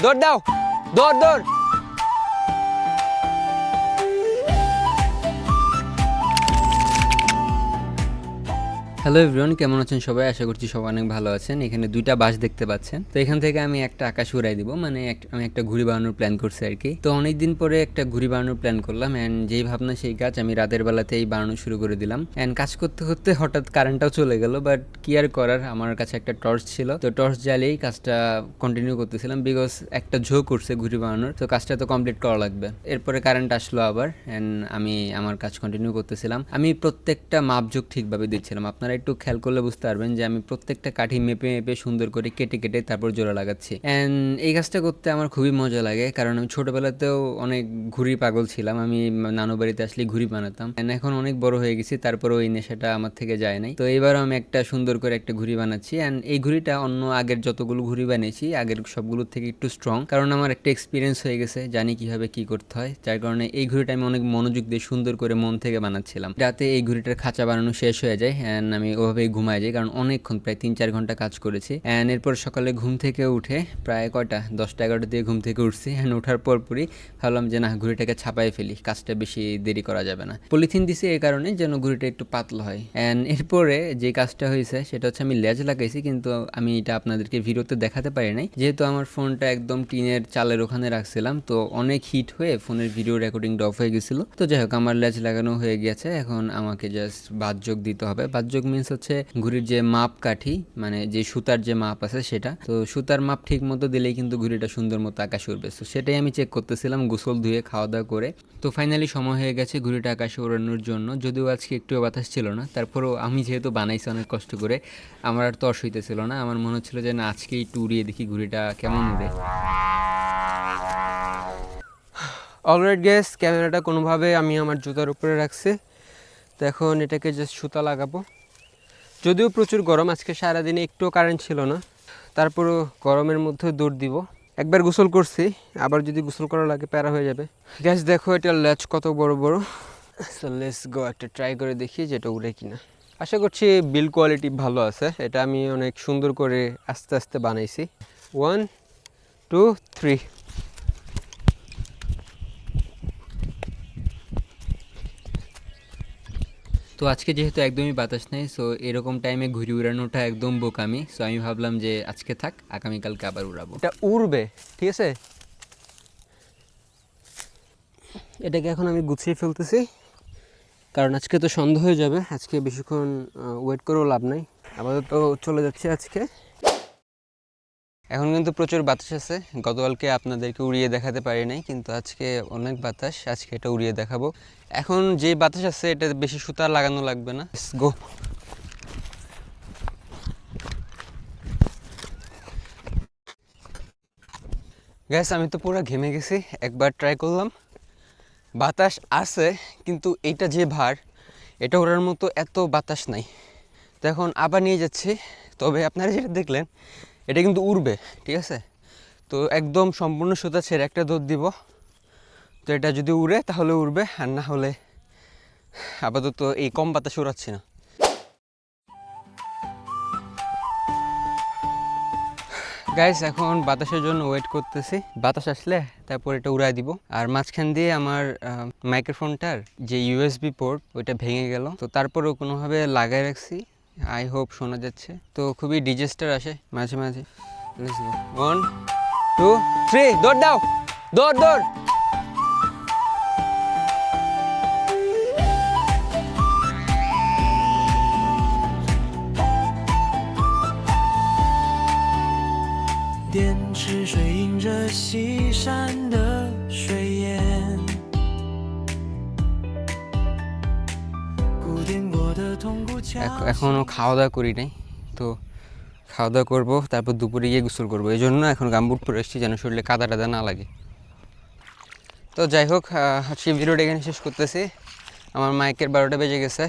দৌড় দাও, দৌড় দৌড়। হ্যালো এভরিওয়ান, কেমন আছেন সবাই? আশা করছি সবাই অনেক ভালো আছেন। এখানে দুইটা বাস দেখতে পাচ্ছেন। তো এখান থেকে আমি একটা আকাশ উড়াই দিব, মানে আমি একটা ঘুড়ি বানানোর প্ল্যান করছি আর কি। তো অনেকদিন পরে একটা ঘুড়ি বানানোর প্ল্যান করলাম, অ্যান্ড যেই ভাবনা সেই কাজ। আমি রাতের বেলাতেই বানানো শুরু করে দিলাম, অ্যান্ড কাজ করতে করতে হঠাৎ কারেন্টটাও চলে গেল। বাট কি আর করার, আমার কাছে একটা টর্চ ছিল, তো টর্চ জ্বালিয়েই কাজটা কন্টিনিউ করতেছিলাম, বিকজ একটা ঝোঁক উঠছে ঘুড়ি বানানোর, তো কাজটা তো কমপ্লিট করা লাগবে। এরপরে কারেন্ট আসলো আবার, অ্যান্ড আমি আমার কাজ কন্টিনিউ করতেছিলাম। আমি প্রত্যেকটা মাপঝোঁক ঠিকভাবে দিচ্ছিলাম। আপনারা একটু খেয়াল করলে বুঝতে পারবেন যে আমি প্রত্যেকটা কাঠি মেপে মেপে সুন্দর করে কেটে কেটে তারপর জোড়া লাগাচ্ছি। অ্যান্ড এই কাজটা করতে আমার খুবই মজা লাগে, কারণ আমি ছোটবেলাতেও অনেক ঘুড়ি পাগল ছিলাম। আমি নানু বাড়িতে আসলে ঘুড়ি বানাতাম, অ্যান্ড এখন অনেক বড় হয়ে গেছি, তারপরেও এই নেশাটা আমার থেকে যায় নাই। তো এবারও আমি একটা সুন্দর করে একটা ঘুড়ি বানাচ্ছি, অ্যান্ড এই ঘুড়িটা অন্য আগের যতগুলো ঘুড়ি বানিয়েছি আগের সবগুলোর থেকে একটু স্ট্রং, কারণ আমার একটা এক্সপিরিয়েন্স হয়ে গেছে, জানি কিভাবে কি করতে হয়। যার কারণে এই ঘুড়িটা আমি অনেক মনোযোগ দিয়ে সুন্দর করে মন থেকে বানাচ্ছিলাম, যাতে এই ঘুড়িটার খাঁচা বানানো শেষ হয়ে যায়, অ্যান্ড আমি ওভাবেই ঘুমায় যাই, কারণ অনেকক্ষণ প্রায় 3-4 ঘন্টা কাজ করেছি। অ্যান্ড এরপর সকালে ঘুম থেকে উঠে প্রায় কয়টা 10টা-11টা দিয়ে ঘুম থেকে উঠছি, অ্যান্ড ওঠার পরই ভাবলাম যে না, ঘুড়িটাকে ছাপাই ফেলি, কাজটা বেশি দেরি করা যাবে না। পলিথিন দিছি এই কারণে যেন ঘুড়িটা একটু পাতলা হয়। অ্যান্ড এরপরে যে কাজটা হয়েছে সেটা হচ্ছে আমি লেজ লাগাইছি, কিন্তু আমি এটা আপনাদেরকে ভিডিওতে দেখাতে পারি নাই, যেহেতু আমার ফোনটা একদম টিনের চালের ওখানে রাখছিলাম, তো অনেক হিট হয়ে ফোনের ভিডিও রেকর্ডিংটা অফ হয়ে গেছিল। তো যাই হোক, আমার লেজ লাগানো হয়ে গেছে। এখন আমাকে জাস্ট বাদযোগ দিতে হবে। বাদযোগ মিন্স হচ্ছে ঘুড়ির যে মাপ কাঠি, মানে যে সুতার যে মাপ আছে সেটা, তো সুতার মাপ ঠিক মতো দিলেই কিন্তু ঘুড়িটা সুন্দর মতো আকাশে উঠবে। তো সেটাই আমি চেক করতেছিলাম গোসল ধুয়ে খাওয়া দাওয়া করে। তো ফাইনালি সময় হয়ে গেছে ঘুড়িটা আকাশে ওড়ানোর জন্য। যদিও আজকে একটু বাতাস ছিল না, তারপরেও আমি যেহেতু বানাইছি অনেক কষ্ট করে, আমার আর তর্স হইতেছিল না। আমার মনে হচ্ছিল যে না, আজকে একটু উড়িয়ে দেখি ঘুড়িটা কেমন উড়ে। অলরাইট গ্যাস, ক্যামেরাটা কোনোভাবে আমি আমার জুতার উপরে রাখছি। তো এখন এটাকে জাস্ট সুতা লাগাবো। যদিও প্রচুর গরম, আজকে সারাদিনে একটুও কারেন্ট ছিল না, তারপরও গরমের মধ্যে দৌড় দিব। একবার গোসল করছি, আবার যদি গোসল করা লাগে প্যারা হয়ে যাবে। গ্যাস দেখো এটার ল্যাচ কত বড় বড়। সো লেটস গো, একটা ট্রাই করে দেখি যে এটা উড়ে কিনা। আশা করছি বিল্ড কোয়ালিটি ভালো আছে। এটা আমি অনেক সুন্দর করে আস্তে আস্তে বানাইছি। 1 2 3। তো আজকে যেহেতু একদমই বাতাস নেই, সো এরকম টাইমে ঘুড়ি উড়ানোটা একদম বোকামি। সো আমি ভাবলাম যে আজকে থাক, আগামীকালকে আবার উড়াবো। এটা উড়বে, ঠিক আছে। এটাকে এখন আমি গুছিয়ে ফেলতেছি, কারণ আজকে তো সন্ধ্যা হয়ে যাবে। আজকে বেশিক্ষণ ওয়েট করেও লাভ নাই, আপাতত চলে যাচ্ছে আজকে। এখন কিন্তু প্রচুর বাতাস আছে। গতকালকে আপনাদেরকে উড়িয়ে দেখাতে পারি নাই, কিন্তু আজকে অনেক বাতাস, আজকে এটা উড়িয়ে দেখাবো। এখন যে বাতাস আছে এটা বেশি সুতা লাগানো লাগবে না। গো। গ্যাস, আমি তো পুরো ঘেমে গেছি। একবার ট্রাই করলাম, বাতাস আছে, কিন্তু এইটা যে ভার, এটা ওড়ার মতো এত বাতাস নাই। তো এখন আবার নিয়ে যাচ্ছি। তবে আপনারা যেটা দেখলেন এটা কিন্তু উড়বে, ঠিক আছে। তো একদম সম্পূর্ণ সুতা ছেড়ে একটা দৌড় দিব। তো এটা যদি উড়ে তাহলে উড়বে, আর না হলে আপাতত এই কম বাতাস উড়াচ্ছি না। গাইস, এখন বাতাসের জন্য ওয়েট করতেছি। বাতাস আসলে তারপর এটা উড়াই দিব। আর মাঝখান দিয়ে আমার মাইক্রোফোনটার যে ইউএসবি পোর্ট ওইটা ভেঙে গেল, তো তারপরেও কোনোভাবে লাগাই রাখছি। আই হোপ শোনা যাচ্ছে। তো খুবই ডিজাস্টার আসে মাঝে মাঝে। 1 2 3, দৌড় দাও, দৌড় দৌড়।电池水映着西山的水烟，古典过的铜鼓墙。এখনো খাওয়া দাওয়া করি নাই, তো খাওয়া দাওয়া করবো, তারপর দুপুরে গিয়ে গোসল করবো। এই জন্য এখন গামবুট পরে এসেছি, যেন শরীরে কাদা টাদা না লাগে। তো যাই হোক, আজকে ভিডিওটা এখানে শেষ করতেছি। আমার মাইকের 12টা বেজে গেছে।